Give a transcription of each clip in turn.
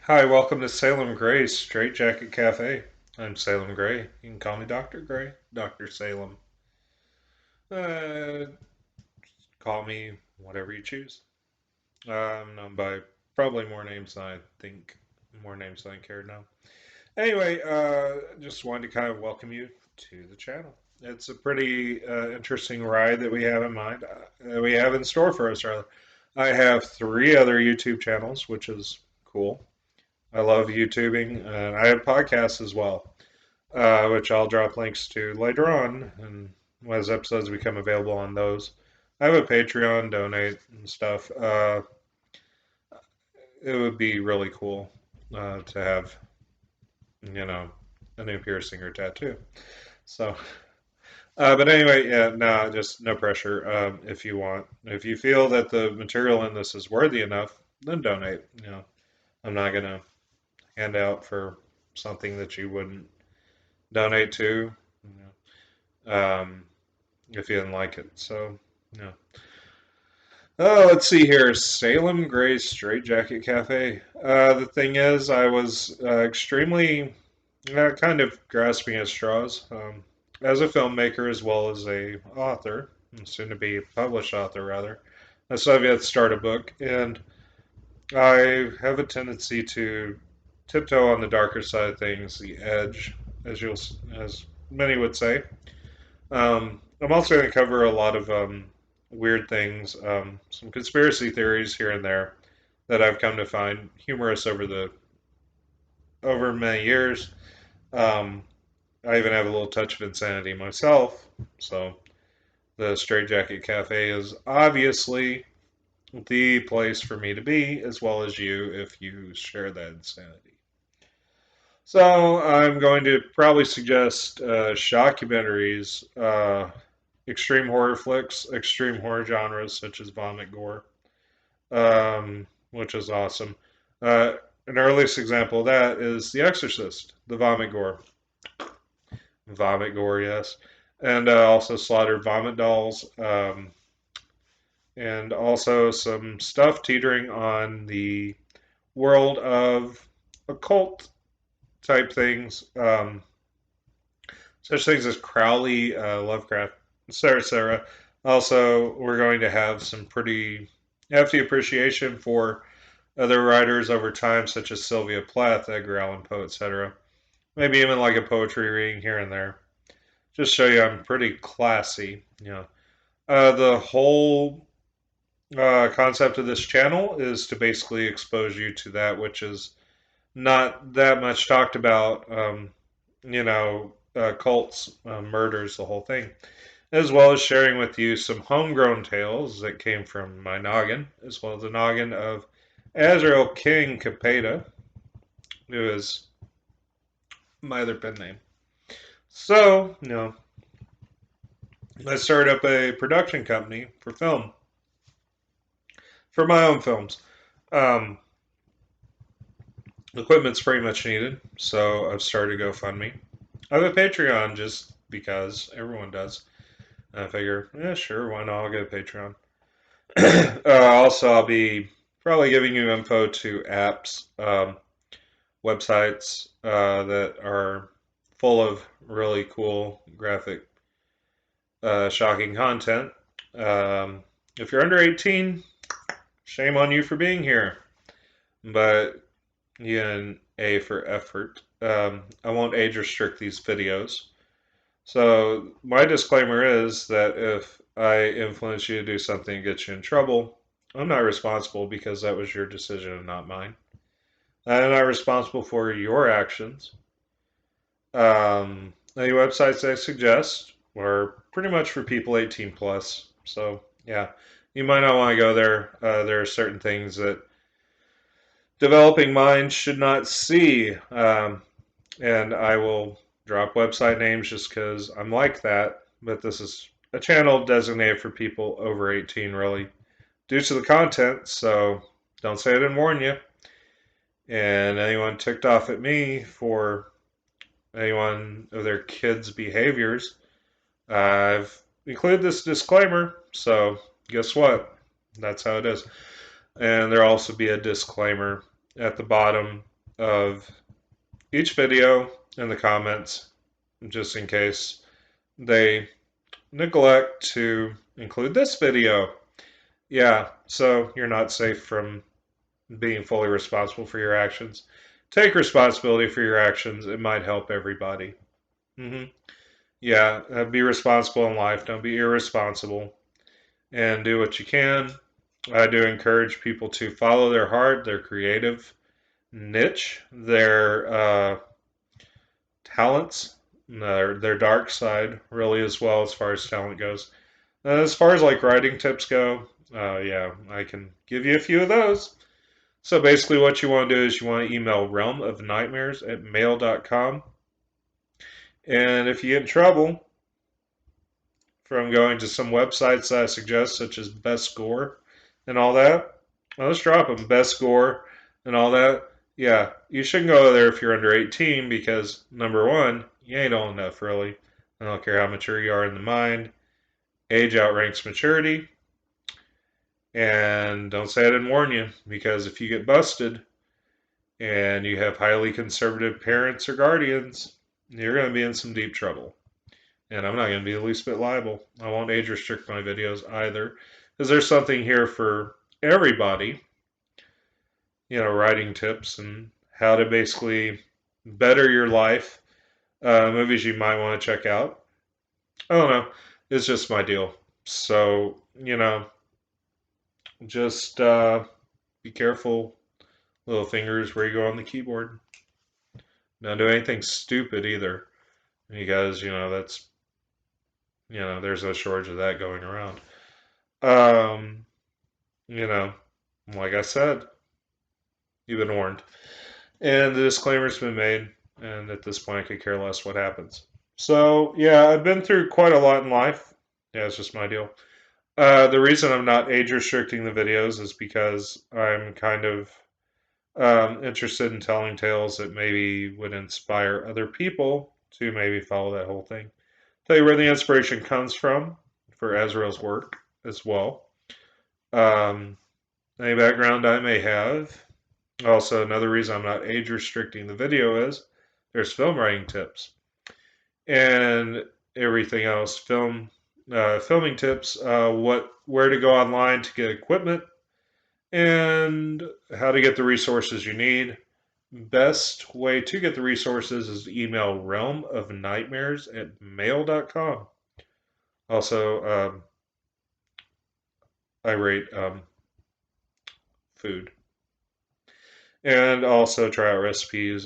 Hi, welcome to Salem Gray's Straight Jacket Cafe. I'm Salem Gray. You can call me Dr. Gray, Dr. Salem. Uh, Call me whatever you choose. I'm known by probably more names than I think, more names than I care now. Anyway, just wanted to kind of welcome you to the channel. It's a pretty interesting ride that we have in mind, we have in store for us, rather. I have three other YouTube channels, which is cool. I love YouTubing, and I have podcasts as well, which I'll drop links to later on, and as episodes become available on those. I have a Patreon, donate and stuff. It would be really cool to have, you know, a new piercing or tattoo. So, but anyway, yeah, no, just no pressure. If you want, if you feel that the material in this is worthy enough, then donate. I'm not gonna hand out for something that you wouldn't donate to, if you didn't like it. So, yeah. Oh, let's see here. Salem Gray's Straight Jacket Cafe. The thing is, I was extremely kind of grasping at straws as a filmmaker as well as a author, soon to be published author rather. So I've yet to start a book, and I have a tendency to tiptoe on the darker side of things, the edge, as many would say. I'm also going to cover a lot of weird things, some conspiracy theories here and there that I've come to find humorous over many years. Um, I even have a little touch of insanity myself, so the Straight Jacket Cafe is obviously the place for me to be, as well as you if you share that insanity. So I'm going to probably suggest shockumentaries, extreme horror flicks, extreme horror genres such as vomit gore, which is awesome. An earliest example of that is The Exorcist, the vomit gore. Vomit gore, yes. And also slaughtered vomit dolls, and also some stuff teetering on the world of occult type things, such things as Crowley, Lovecraft, etc., etc. Also, we're going to have some pretty hefty appreciation for other writers over time, such as Sylvia Plath, Edgar Allan Poe, etc. Maybe even like a poetry reading here and there. Just show you I'm pretty classy. The whole concept of this channel is to basically expose you to that which is not that much talked about. Cults, murders, the whole thing, as well as sharing with you some homegrown tales that came from my noggin, as well as the noggin of Azrael King Capeta, who is my other pen name. So, I started up a production company for film, for my own films. Um, Equipment's pretty much needed, so I've started a GoFundMe. I have a Patreon just because everyone does. I figure, yeah, sure, why not? I'll get a Patreon. Also, I'll be probably giving you info to apps, websites that are full of really cool graphic, shocking content. If you're under 18, shame on you for being here. But in A for effort, I won't age restrict these videos. So my disclaimer is that if I influence you to do something that gets you in trouble, I'm not responsible because that was your decision and not mine. I'm not responsible for your actions. The websites I suggest are pretty much for people 18 plus. So yeah, you might not want to go there. There are certain things that developing minds should not see, and I will drop website names just because I'm like that. But this is a channel designated for people over 18, really, due to the content. So don't say I didn't warn you. And anyone ticked off at me for anyone of their kids' behaviors, I've included this disclaimer. So guess what? That's how it is. And there'll also be a disclaimer at the bottom of each video in the comments, just in case they neglect to include this video. Yeah, so you're not safe from being fully responsible for your actions. Take responsibility for your actions. It might help everybody. hmm Yeah, be responsible in life. Don't be irresponsible. And do what you can. I do encourage people to follow their heart, their creative niche, their talents, their dark side, really, as well as far as talent goes. As far as like writing tips go, yeah, I can give you a few of those. So basically, what you want to do is you want to email realmofnightmares@mail.com. And if you get in trouble from going to some websites that I suggest, such as Best Score and all that, well, let's drop them. Best Score and all that. Yeah, you shouldn't go there if you're under 18 because, number one, you ain't old enough, really. I don't care how mature you are in the mind. Age outranks maturity. And don't say I didn't warn you, because if you get busted and you have highly conservative parents or guardians, you're going to be in some deep trouble. And I'm not going to be the least bit liable. I won't age restrict my videos either, because there's something here for everybody. Writing tips and how to basically better your life. Movies you might want to check out. I don't know. It's just my deal. So, just be careful, little fingers, where you go on the keyboard. Don't do anything stupid either, because, there's no shortage of that going around. Um, you know, like I said, you've been warned. And the disclaimer's been made, and at this point I could care less what happens. So, yeah, I've been through quite a lot in life. Yeah, it's just my deal. The reason I'm not age restricting the videos is because I'm kind of interested in telling tales that maybe would inspire other people to maybe follow that whole thing. Tell you where the inspiration comes from for Azrael's work as well. Any background I may have. Also, another reason I'm not age restricting the video is there's film writing tips and everything else. Filming tips, where to go online to get equipment, and how to get the resources you need. Best way to get the resources is to email realmofnightmares@mail.com. Also, I rate food. And also try out recipes.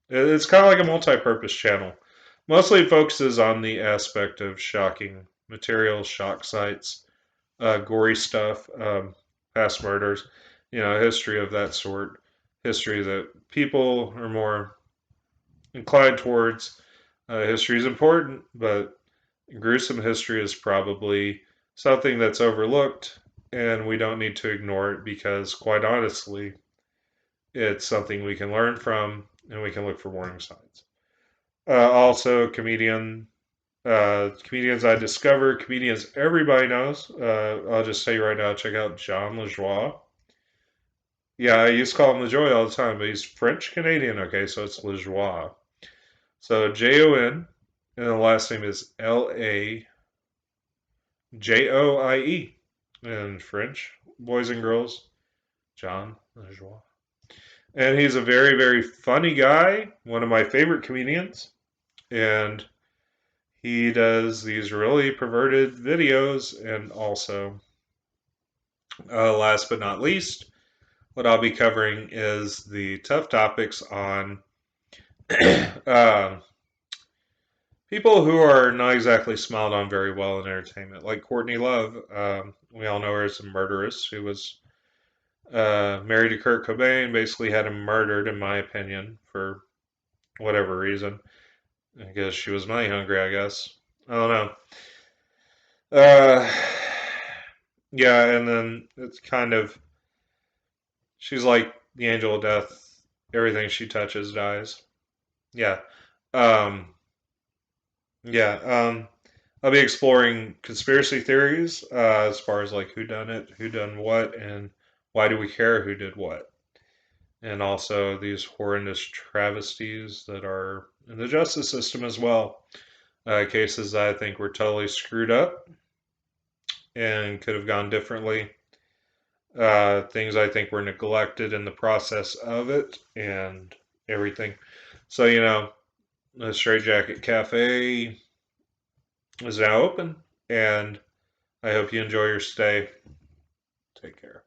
It's kind of like a multi-purpose channel. Mostly it focuses on the aspect of shocking materials, shock sites, gory stuff, past murders, history of that sort. History that people are more inclined towards. History is important, but gruesome history is probably something that's overlooked, and we don't need to ignore it because, quite honestly, it's something we can learn from, and we can look for warning signs. Also, comedians I discover, comedians everybody knows. I'll just say right now, check out John LaJoie. Yeah, I used to call him LaJoie all the time, but he's French Canadian. Okay, so it's LaJoie. So Jon, and the last name is Lajoie in French. Boys and girls, John LaJoie. And he's a very, very funny guy, one of my favorite comedians. And he does these really perverted videos. And also, last but not least, what I'll be covering is the tough topics on people who are not exactly smiled on very well in entertainment, like Courtney Love. We all know her as a murderess who was married to Kurt Cobain, basically had him murdered, in my opinion, for whatever reason. I guess she was money hungry, I guess. I don't know. Uh, yeah, and then it's kind of, she's like the angel of death. Everything she touches dies. Yeah. Um, yeah. I'll be exploring conspiracy theories as far as like who done it, who done what, and why do we care who did what. and also these horrendous travesties that are in the justice system as well. Cases that I think were totally screwed up and could have gone differently. Things I think were neglected in the process of it and everything. So, the Straight Jacket Cafe is now open, and I hope you enjoy your stay. Take care.